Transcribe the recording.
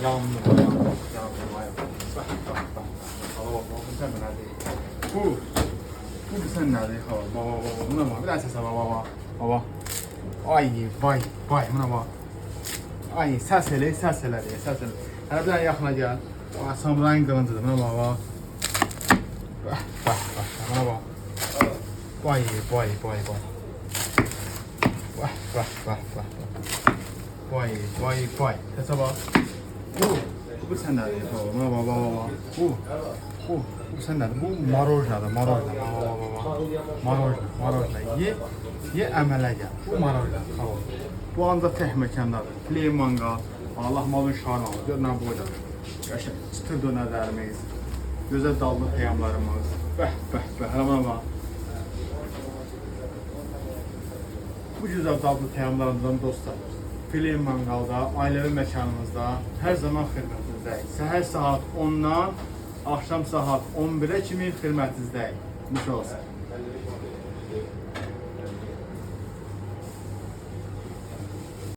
Yandı, yandı. Bak. Hala bak, bu sen neredeydin? Bu sen neredeydin? Baba, buna bak. Bir daha sesle baba. Ay, vay, buna bak. Ay, səs elə deyə, səs elə. Hələ bir dənə yaxına gəl. Samurayın qılıncıdır, buna bak. Bak, buna bak. Vay. Vay. Səsə bak. Bu sən nədir? Buna bak. Bu sən nədir? Bu marojnadır, marojna. Ye əmələ gəl. Bu marojna. Bu anda tək məkandadır. Play mangal, Allah malın şarmalı. Gör nə boyda. Çıtır dönərlərimiz, gözəl dallı peyamlarımız. Hələ buna bak. Bu güzel dadlı peyamlarımızdan dostlar. Play mangalda, ailəvi məkanımızda hər zaman xidmətinizdəyik. Səhər saat 10-dan axşam saat 11-ə kimi xidmətinizdəyik. Nuş olsun.